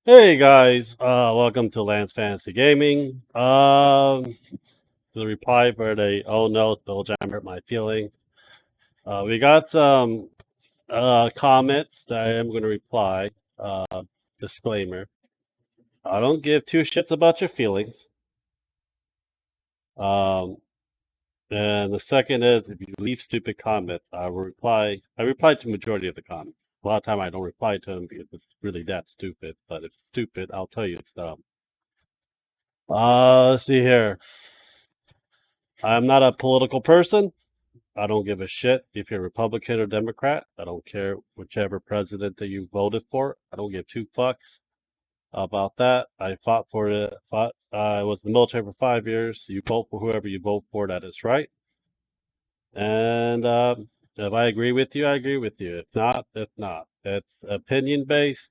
Hey guys, welcome to Lance Fantasy Gaming. The reply for the oh no, spelljammer hurt my feeling. We got some comments that I am going to reply. Disclaimer: I don't give two shits about your feelings. Um, and the second is if you leave stupid comments, I will reply. I reply to majority of the comments. A lot of time I don't reply to them because it's really that stupid. But if it's stupid, I'll tell you it's dumb. Let's see here. I'm not a political person. I don't give a shit if you're Republican or Democrat. I don't care whichever president that you voted for. I don't give two fucks about that. I fought for it. I was in the military for 5 years. You vote for whoever you vote for. That is right. And if I agree with you, I agree with you. If not, if not. It's opinion based.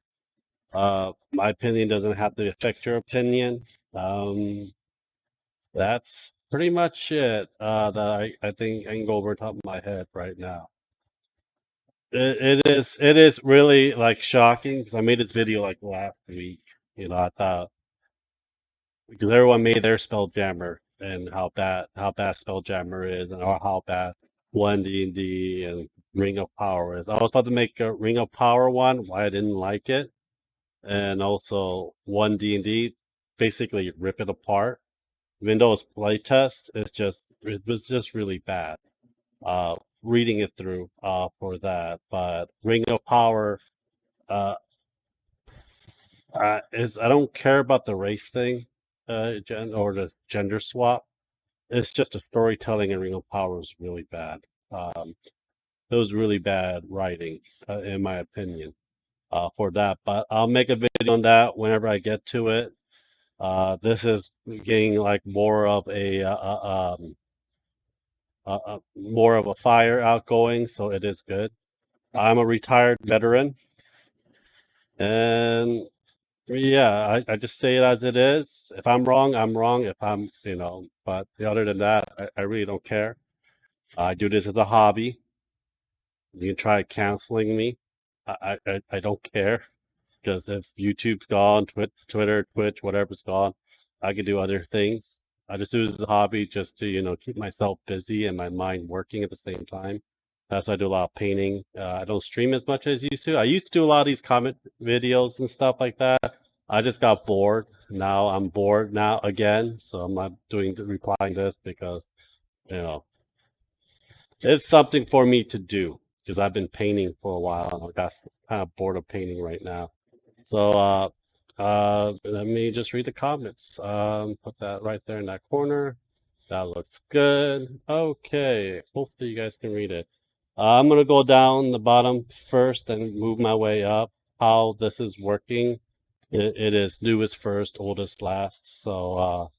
My opinion doesn't have to affect your opinion. Um, that's pretty much it that I think I can go over the top of my head right now. It is really like shocking because I made this video like last week. I thought because everyone made their spelljammer and how bad spelljammer is and how bad one D&D and Ring of Power is. I was about to make a Ring of Power one, why I didn't like it, and also one D&D, basically rip it apart. Even though it's playtest, it was just really bad. Reading it through for that, but Ring of Power. Uh, is I don't care about the race thing, or the gender swap. It's just the storytelling in Ring of Power is really bad. Um, it was really bad writing, in my opinion, for that. But I'll make a video on that whenever I get to it. This is getting like more of a fire outgoing, so it is good. I'm a retired veteran, and yeah, I just say it as it is. If I'm wrong, I'm wrong. If but other than that, I really don't care. I do this as a hobby. You can try canceling me. I don't care because if YouTube's gone, Twitter, Twitch, whatever's gone, I can do other things. I just do it as a hobby just to, keep myself busy and my mind working at the same time. That's why I do a lot of painting. I don't stream as much as I used to. I used to do a lot of these comment videos and stuff like that. I just got bored. Now I'm bored now again, so I'm not replying this because you know it's something for me to do because I've been painting for a while and I got kind of bored of painting right now. So let me just read the comments. Put that right there in that corner. That looks good. Okay, hopefully you guys can read it. I'm gonna go down the bottom first and move my way up. How this is working. It is newest first, oldest last. So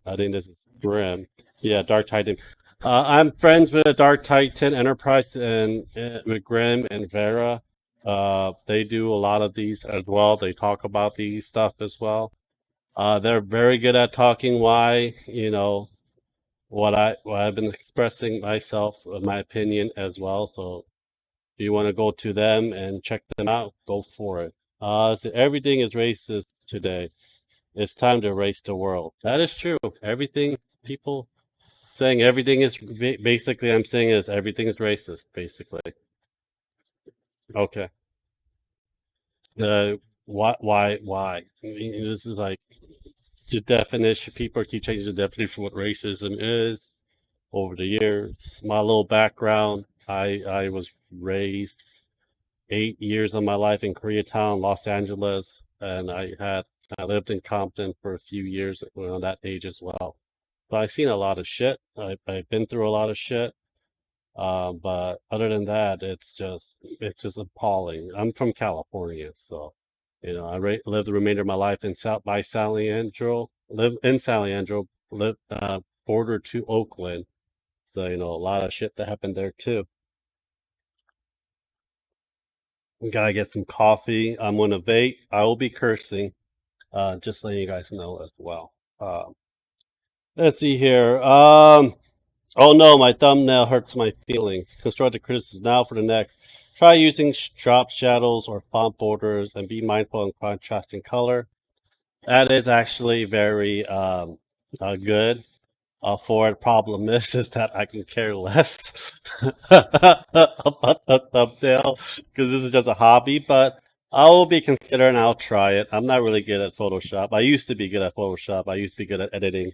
I think this is Grim. Yeah, Dark Titan. I'm friends with Dark Titan Enterprise and with Grim and Vera. They do a lot of these as well. They talk about these stuff as well. They're very good at talking why, what I've been expressing myself, my opinion as well. So if you want to go to them and check them out, go for it. So everything is racist today. It's time to erase the world. That is true. Everything people saying everything is basically I'm saying is everything is racist. Basically, okay. Why? I mean, this is like the definition. People keep changing the definition of what racism is over the years. My little background. I was raised 8 years of my life in Koreatown, Los Angeles, and I lived in Compton for a few years around that age as well. So I've seen a lot of shit. I've been through a lot of shit. But other than that, it's just appalling. I'm from California, so lived the remainder of my life in San Leandro. Live in San Leandro. Live border to Oakland. So a lot of shit that happened there too. Gotta get some coffee. I'm gonna vape. I will be cursing. Just letting you guys know as well. Let's see here. Oh no, my thumbnail hurts my feelings. Constructive criticism now for the next. Try using drop shadows or font borders and be mindful in contrasting color. That is actually very good. For it. Problem is that I can care less about the thumbnail because this is just a hobby. But I will be considering. I'll try it. I'm not really good at Photoshop. I used to be good at Photoshop. I used to be good at editing,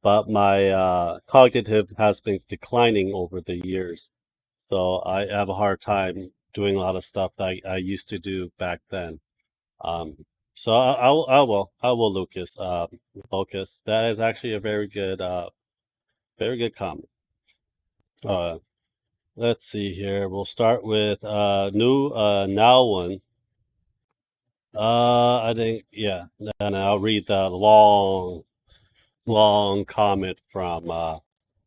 but my cognitive has been declining over the years. So I have a hard time doing a lot of stuff that I used to do back then. Um, so I will Lucas. That is actually a very good comment. Uh, let's see here. We'll start with new now one. I think yeah. Then I'll read the long comment from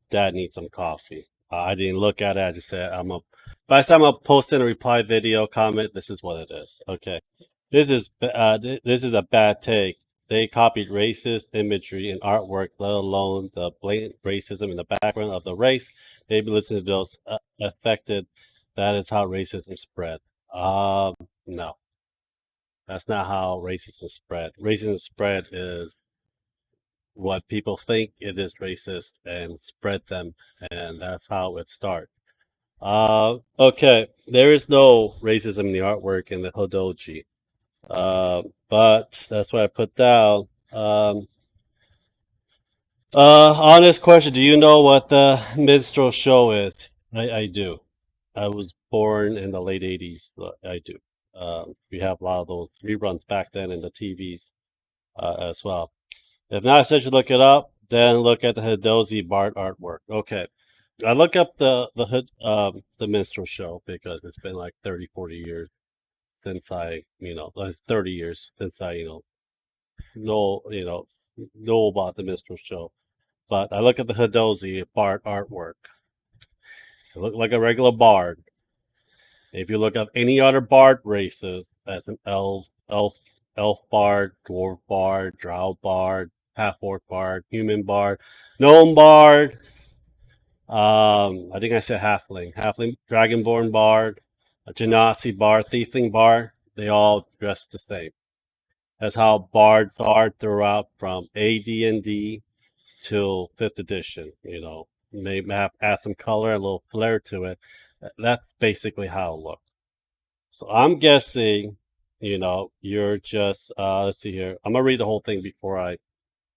Dad needs some coffee. I didn't look at it. I just said I'm a. By the time I'm posting a reply video comment, this is what it is. Okay, this is a bad take. They copied racist imagery and artwork, let alone the blatant racism in the background of the race. Maybe listen to those affected. That is how racism spread. No, that's not how racism spread. Racism spread is what people think it is racist and spread them, and that's how it starts. Okay, there is no racism in the artwork in the Hodoji, but that's what I put down. Honest question: do you know what the minstrel show is? I do. I was born in the late '80s. So I do. We have a lot of those reruns back then in the TVs as well. If not, since you look it up, then look at the Hidozi Bart artwork. Okay. I look up the minstrel show because it's been like 30, 40 years since like 30 years since I, know about the minstrel show. But I look at the Hidozi Bart artwork. It look like a regular bard. If you look up any other bard races, as an elf bard, dwarf bard, drow bard, half orc bard, human bard, gnome bard. I think I said halfling, dragonborn bard, a genasi bard, thiefling bard. They all dress the same. That's how bards are throughout from AD&D till fifth edition. Maybe add some color, a little flair to it. That's basically how it looks. So I'm guessing, you're just let's see here. I'm gonna read the whole thing before I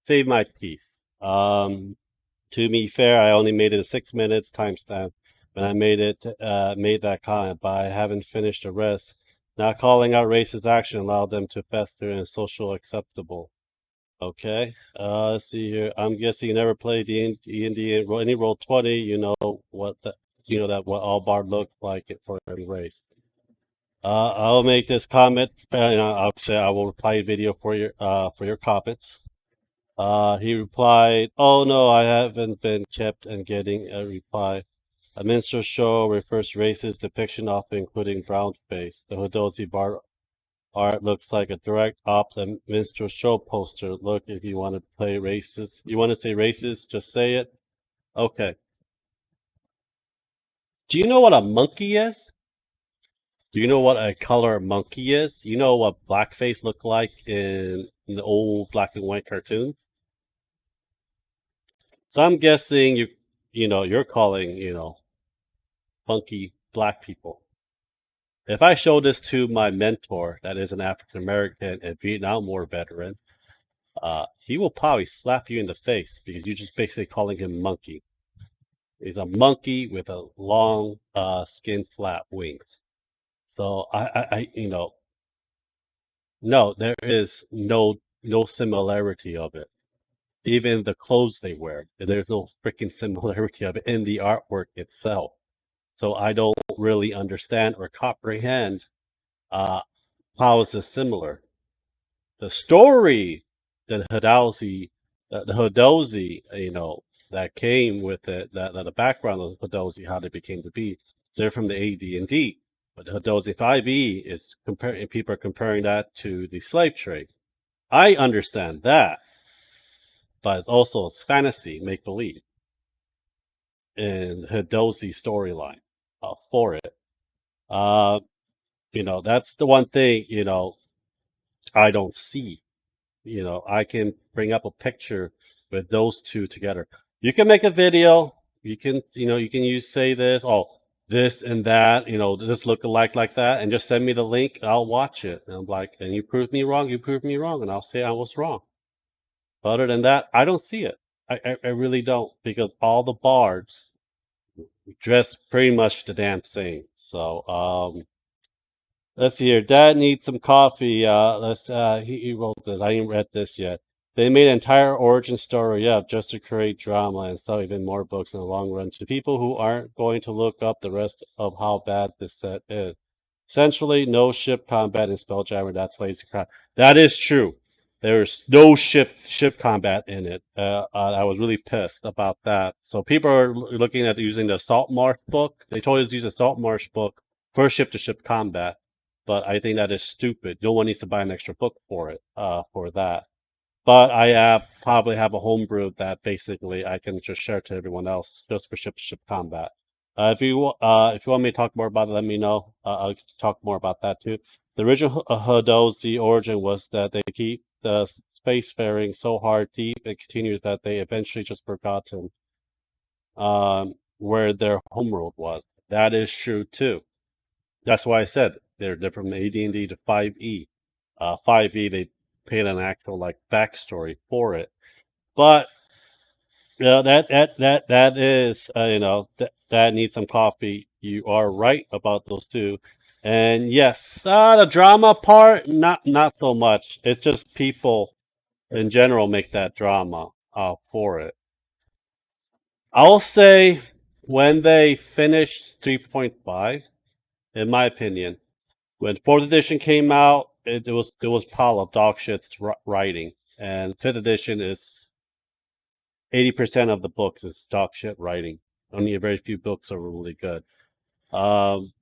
save my piece. To be fair, I only made it a 6 minutes timestamp when I made that comment, but I haven't finished the rest. Not calling out racist action allowed them to fester and social acceptable. Okay. Let's see here. I'm guessing you never played D&D any roll 20. You know that what all bard looks like for every race. I'll make this comment. I'll say I will reply video for your comments. He replied, "Oh no, I haven't been kept and getting a reply. A minstrel show refers to racist depiction, often including brown face. The Hodozi bar art looks like a direct off the minstrel show poster. Look, if you want to play racist, you want to say racist, just say it. Okay. Do you know what a monkey is? Do you know what a color monkey is? You know what blackface looked like in the old black and white cartoons? So I'm guessing you're calling, funky black people. If I show this to my mentor, that is an African American and Vietnam War veteran, he will probably slap you in the face because you're just basically calling him monkey. He's a monkey with a long, skin flap wings. So no, there is no similarity of it. Even the clothes they wear, there's no freaking similarity of it in the artwork itself. So I don't really understand or comprehend uh, how is this similar. The story that the Hadozi, that came with it, that the background of Hadozi, how they became to be, they're from the AD&D. But the Hadozi 5e is comparing. People are comparing that to the slave trade. I understand that, but it's also it's fantasy, make believe, in Hadozi storyline for it. Uh, that's the one thing, I don't see. I can bring up a picture with those two together. You can make a video. You can use say this, oh, this and that, this look alike like that, and just send me the link. I'll watch it. And I'm like, and you prove me wrong. You prove me wrong, and I'll say I was wrong. Other than that, I don't see it. I really don't because all the bards dress pretty much the damn same. So let's see here. Dad needs some coffee. He wrote this. I ain't read this yet. They made an entire origin story up just to create drama and sell even more books in the long run to people who aren't going to look up the rest of how bad this set is. Essentially, no ship combat in Spelljammer. That's lazy crap. That is true. There's no ship combat in it. I was really pissed about that. So people are looking at using the Saltmarsh book. They told us to use the Saltmarsh book for ship to ship combat, but I think that is stupid. No one needs to buy an extra book for it, for that. But I probably have a homebrew that basically I can just share to everyone else just for ship to ship combat. If you want me to talk more about it, let me know. I'll talk more about that too. The original Hadozi origin was that they keep the spacefaring so hard deep and continues that they eventually just forgotten where their homeworld was. That is true too. That's why I said they're different from AD&D to 5e. 5e they paid an actual like backstory for it, but that is that needs some coffee. You are right about those two, and yes, the drama part not so much. It's just people in general make that drama for it. I'll say when they finished 3.5, in my opinion. When fourth edition came out, it was pile of dog shit writing, and fifth edition is 80% of the books is dog shit writing. Only a very few books are really good. Um,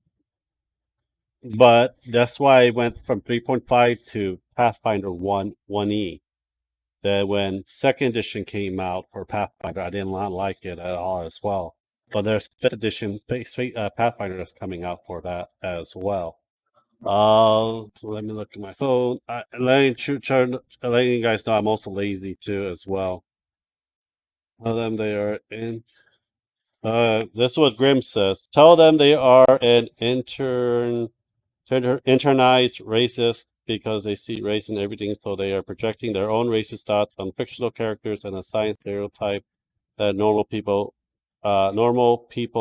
but that's why I went from 3.5 to Pathfinder 1E. That when second edition came out for Pathfinder, I did not like it at all as well. But there's fifth edition Pathfinder that's coming out for that as well. Let me look at my phone. Letting you guys know I'm also lazy too as well. Tell them they are in. This is what Grim says. Tell them they are an internized racist because they see race in everything, so they are projecting their own racist thoughts on fictional characters and assign stereotype that normal people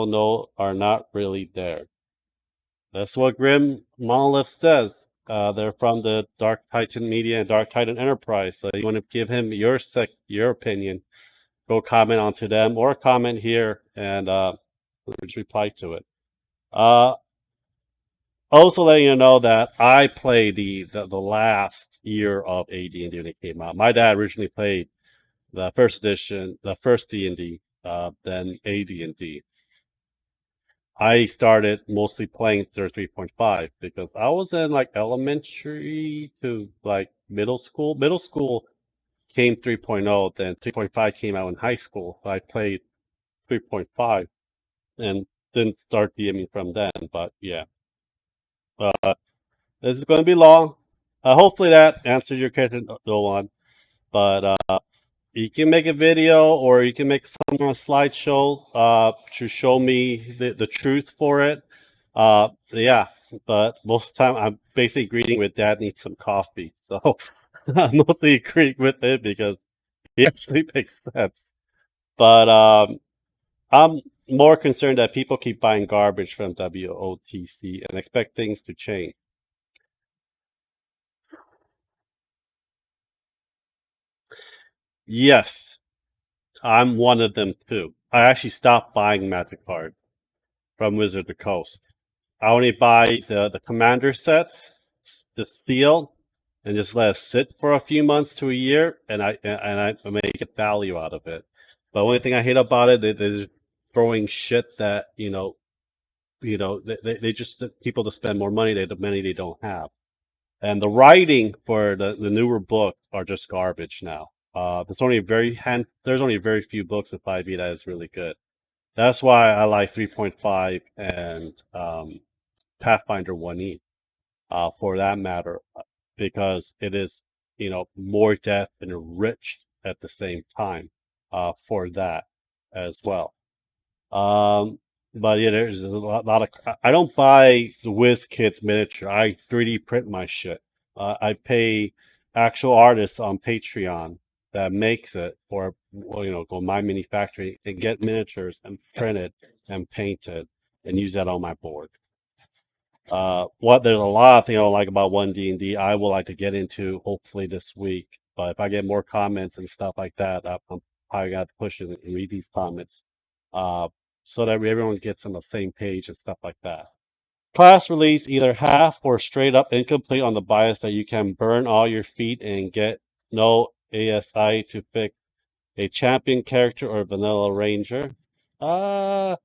know are not really there. That's what Grim Monolith says. They're from the Dark Titan Media and Dark Titan Enterprise. So you want to give him your opinion, go comment onto them or comment here and just reply to it. Uh, Also letting you know that I played the last year of AD&D when it came out. My dad originally played the first edition, the first D&D, then AD&D. I started mostly playing through 3.5 because I was in like elementary to like middle school. Middle school came 3.0, then 3.5 came out in high school. So I played 3.5 and didn't start DMing from then. But yeah, this is going to be long. Hopefully that answered your question, no one. But you can make a video or you can make some kind of slideshow to show me the truth for it. Yeah, but most of the time I'm basically agreeing with Dad needs some coffee. So I'm mostly agreeing with it because it actually makes sense. But I'm more concerned that people keep buying garbage from WOTC and expect things to change. Yes, I'm one of them too. I actually stopped buying Magic cards from Wizard of the Coast. I only buy the commander sets, the seal, and just let it sit for a few months to a year, and I make a value out of it. But only thing I hate about it, they're just throwing shit that they just people to spend more money. They the money they don't have, and the writing for the newer books are just garbage now. There's only very few books in 5e that is really good. That's why I like 3.5 and Pathfinder 1E, for that matter, because it is, more depth and enriched at the same time, for that as well. Um, but yeah, there's a lot of. I don't buy the WizKids miniature. I 3D print my shit. I pay actual artists on Patreon that makes it, or well, go my manufacturing and get miniatures and print it and paint it and use that on my board. What there's a lot of things I don't like about 1D&D. I will like to get into hopefully this week. But if I get more comments and stuff like that, I'm probably gonna push it and read these comments, uh, so that everyone gets on the same page and stuff like that. Class release either half or straight up incomplete on the bias that you can burn all your feet and get no ASI to pick a champion character or vanilla ranger. Uh,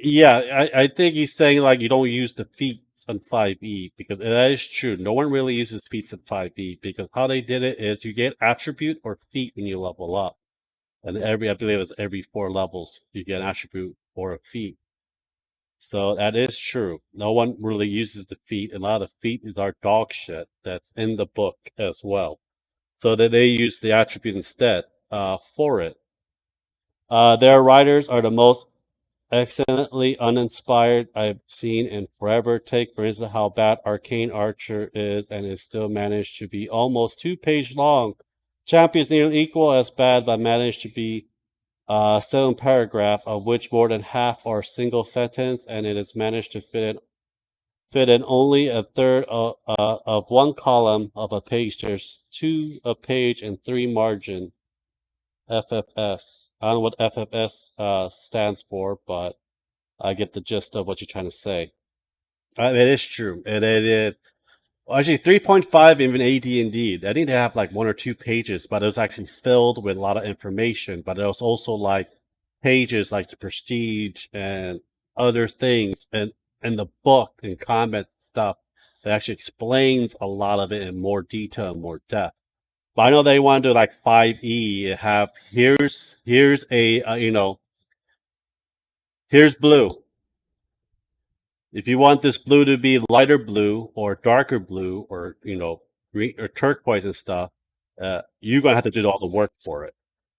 Yeah, I think he's saying like you don't use the feats on 5e because that is true. No one really uses feats in 5e because how they did it is you get attribute or feat when you level up. And I believe it's every 4 levels you get an attribute or a feat. So that is true. No one really uses the feat, and a lot of feat is our dog shit that's in the book as well. So that they use the attribute instead, for it. Their writers are the most excellently uninspired I've seen in forever. Take, for instance, how bad Arcane Archer is and it still managed to be almost 2 page long. Champions nearly equal as bad, but managed to be 7 paragraph, of which more than half are single sentence, and it has managed to fit in only a third of 1 column of a page. There's 2 a page and 3 margin. FFS. I don't know what FFS stands for, but I get the gist of what you're trying to say. It is true. It is. Well, actually, 3.5 even AD&D. I think they have like 1 or 2 pages, but it was actually filled with a lot of information. But there was also like pages like the prestige and other things and the book and comment stuff that actually explains a lot of it in more detail and more depth. But I know they want to do like 5e. Have here's a here's blue. If you want this blue to be lighter blue or darker blue or green or turquoise and stuff, you're gonna have to do all the work for it.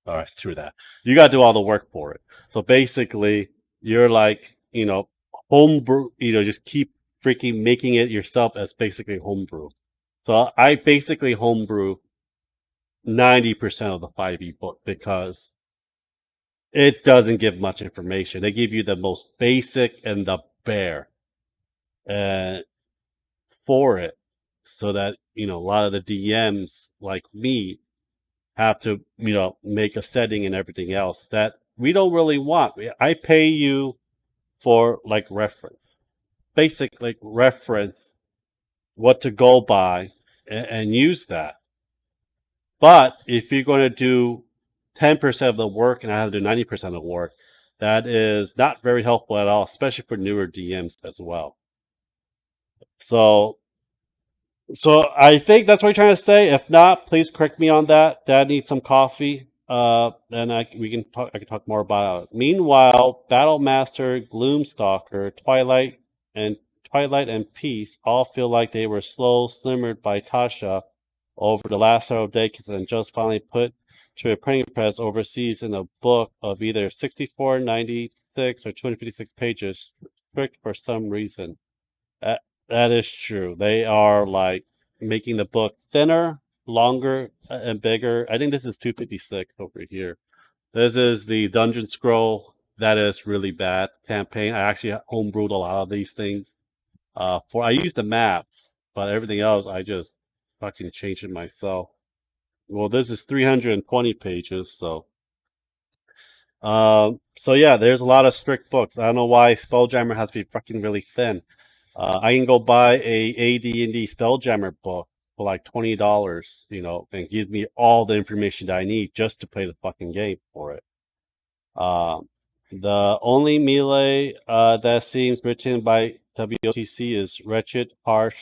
All right, through that, you gotta do all the work for it. So basically, you're like homebrew. Just keep freaking making it yourself as basically homebrew. So I basically homebrew 90% of the 5e book because it doesn't give much information. They give you the most basic and the bare. Uh, for it so that a lot of the DMs like me have to make a setting and everything else that we don't really want. I pay you for like reference, basic like reference, what to go by, and use that. But if you're going to do 10% of the work and I have to do 90% of the work, that is not very helpful at all, especially for newer DMs as well. So I think that's what you're trying to say. If not, please correct me on that. Dad needs some coffee. Then we can talk. I can talk more about it. Meanwhile, Battlemaster, Gloomstalker, and Twilight and Peace all feel like they were slow simmered by Tasha over the last several decades and just finally put to a printing press overseas in a book of either 64, 96, or 256 pages, strict for some reason. That that is true. They are like making the book thinner, longer, and bigger. I think this is 256 over here. This is the Dungeon Scroll. That is really bad campaign. I actually homebrewed a lot of these things. For I used the maps, but everything else I just fucking changed it myself. Well, this is 320 pages, so yeah, there's a lot of strict books. I don't know why Spelljammer has to be fucking really thin. I can go buy a AD&D Spelljammer book for like $20, and gives me all the information that I need just to play the fucking game for it. The only melee that seems written by WOTC is wretched, harsh,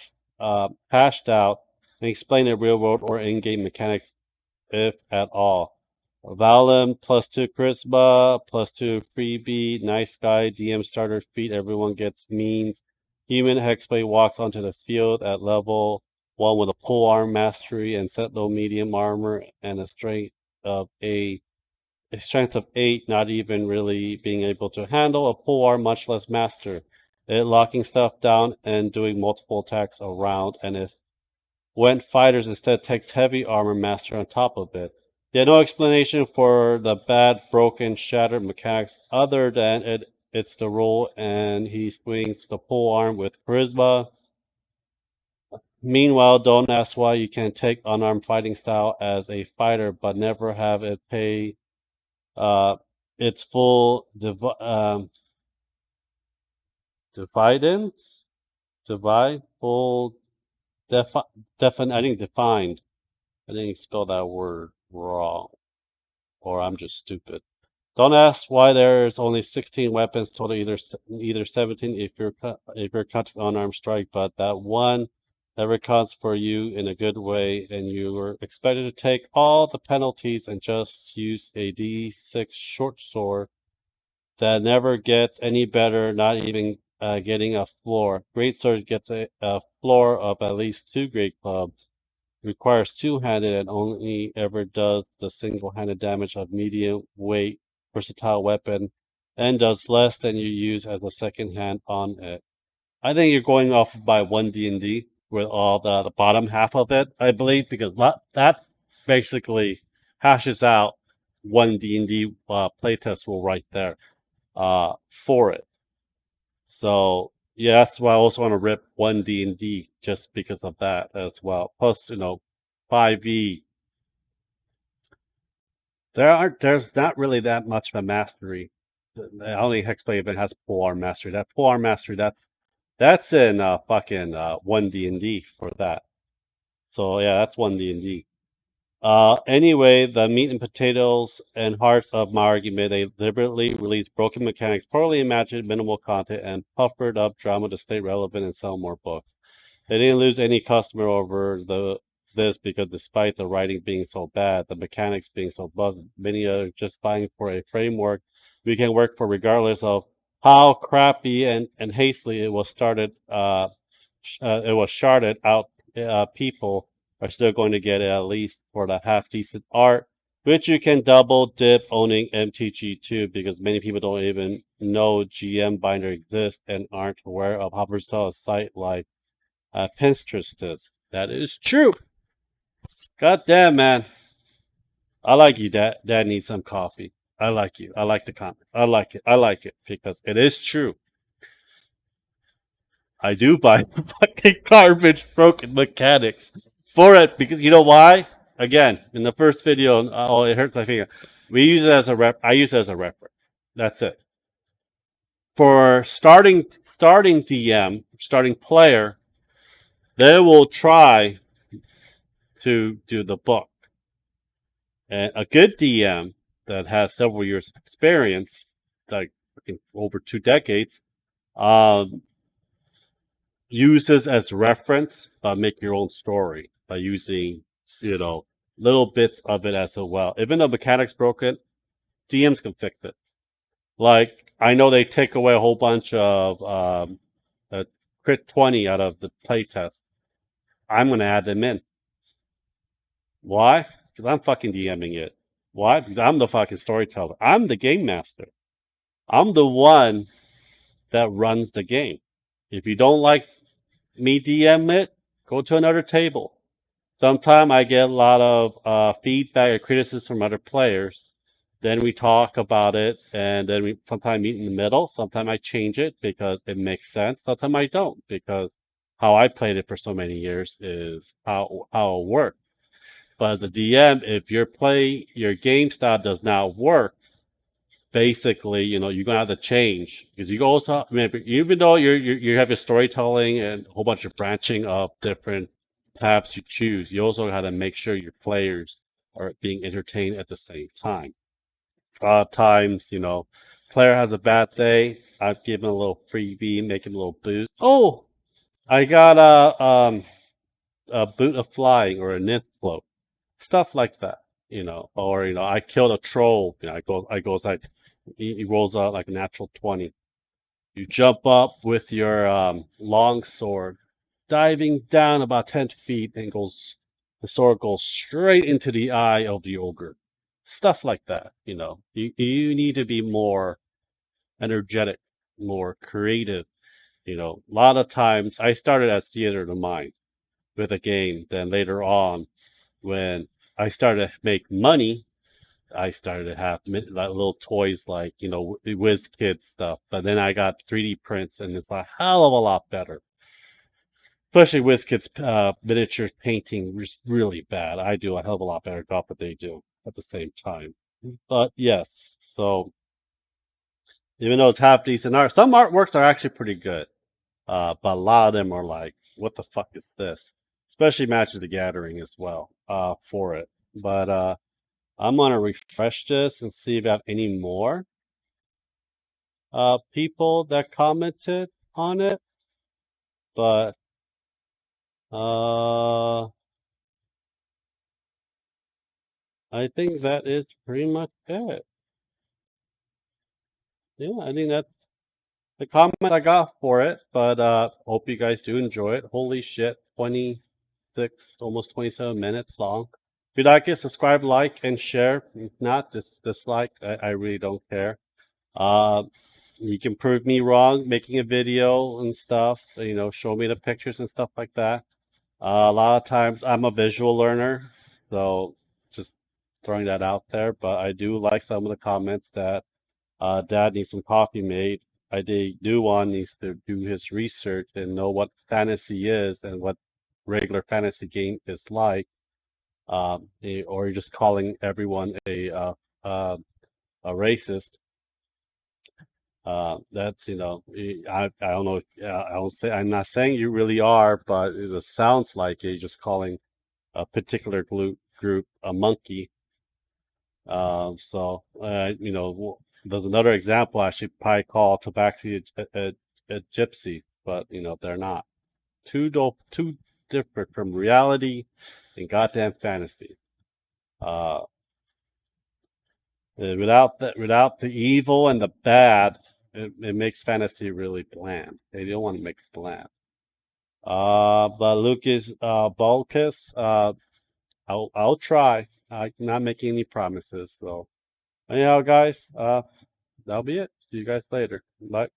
hashed out, and explain the real world or in-game mechanics, if at all. Valen +2 charisma, +2 freebie, nice guy, DM starter feat, everyone gets means. Human hexblade walks onto the field at level 1 with a pole arm mastery and set low medium armor and of a strength of 8, not even really being able to handle a pole arm, much less master it, locking stuff down and doing multiple attacks around, and if went fighters instead takes heavy armor master on top of it. They had no explanation for the bad, broken, shattered mechanics other than it's the rule, and he swings the pole arm with charisma. Meanwhile, don't ask why you can take unarmed fighting style as a fighter, but never have it pay uh, its full dividends, divide, full, I think defined. I think you spelled that word wrong, or I'm just stupid. Don't ask why there's only 16 weapons total, either 17 if you're counting unarmed strike, but that one never counts for you in a good way, and you were expected to take all the penalties and just use a D6 short sword that never gets any better, not even getting a floor. Greatsword gets a floor of at least 2 great clubs. Requires two-handed and only ever does the single-handed damage of medium weight versatile weapon and does less than you use as a second hand on it. I think you're going off by one D&D with all the bottom half of it, I believe, because that basically hashes out one D&D playtest rule right there for it. So yeah, that's why I also want to rip one D&D just because of that as well. Plus, 5e. There's not really that much of a mastery. The only hexplay event has polearm mastery. That polearm mastery, that's in fucking one D&D for that. So yeah, that's one D&D. Anyway, the meat and potatoes and hearts of my argument, they deliberately released broken mechanics, poorly imagined, minimal content, and puffered up drama to stay relevant and sell more books. They didn't lose any customer over this because despite the writing being so bad, the mechanics being so buggy, many are just buying for a framework we can work for regardless of how crappy and hastily it was started. It was sharded out. People are still going to get it at least for the half decent art, which you can double dip owning MTG2 because many people don't even know GM Binder exists and aren't aware of how versatile a site like Pinterest is. That is true. God damn, man. I like you, Dad. Dad needs some coffee. I like you. I like the comments. I like it. I like it because it is true. I do buy fucking garbage broken mechanics for it because you know why? Again, in the first video, oh, it hurts my finger. We use it as a rep. I use it as a reference. That's it. For starting DM, starting player, they will try to do the book. And a good DM that has several years of experience, like over 2 decades, um, uses as reference, make your own story by using, you know, little bits of it as well. Even though mechanic's broken, DMs can fix it. Like I know they take away a whole bunch of crit 20 out of the playtest. I'm gonna add them in. Why? Because I'm fucking DMing it. Why? Because I'm the fucking storyteller. I'm the game master. I'm the one that runs the game. If you don't like me DM it, go to another table. Sometimes I get a lot of feedback or criticism from other players. Then we talk about it, and then we sometimes meet in the middle. Sometimes I change it because it makes sense. Sometimes I don't because how I played it for so many years is how it works. But as a DM, if your game style does not work, basically, you're gonna have to change because you also, I mean, even though you have your storytelling and a whole bunch of branching of different paths you choose, you also got to make sure your players are being entertained at the same time. A lot of times, player has a bad day, I've given a little freebie, make him a little boost. Oh, I got a boot of flying or a nymph float, stuff like that. or I killed a troll. I goes like he rolls out like a natural 20. You jump up with your long sword, diving down about 10 feet, and the sword goes straight into the eye of the ogre. Stuff like that. You need to be more energetic, more creative. A lot of times I started as theater of the mind with a game. Then later on, when I started to make money, I started to have like little toys like Whiz Kids stuff. But then I got 3D prints, and it's a hell of a lot better. Especially Whiz Kids miniature painting was really bad. I do a hell of a lot better job than they do at the same time. But yes, so even though it's half decent art, some artworks are actually pretty good. But a lot of them are like, what the fuck is this? Especially Magic the Gathering as well, for it. But I'm gonna refresh this and see if I have any more people that commented on it. But I think that is pretty much it. Yeah, I think that's the comment I got for it. But hope you guys do enjoy it. Holy shit, 26, almost 27 minutes long. If you like it, subscribe, like, and share. If not, just dislike. I really don't care. Uh, you can prove me wrong making a video and stuff. Show me the pictures and stuff like that. A lot of times I'm a visual learner, so just throwing that out there. But I do like some of the comments that Dad needs some coffee made. I think new one needs to do his research and know what fantasy is and what regular fantasy game is like. Or you're just calling everyone a racist. That's I don't know. I don't say I'm not saying you really are, but it sounds like you're just calling a particular group a monkey. There's another example. I should probably call Tabaxi a gypsy, but they're not. Too different from reality and goddamn fantasy. Uh, without the evil and the bad, it makes fantasy really bland. They don't want to make it bland. But Lucas Balkus, I'll try. I'm not making any promises. So anyhow, guys, that'll be it. See you guys later. Bye.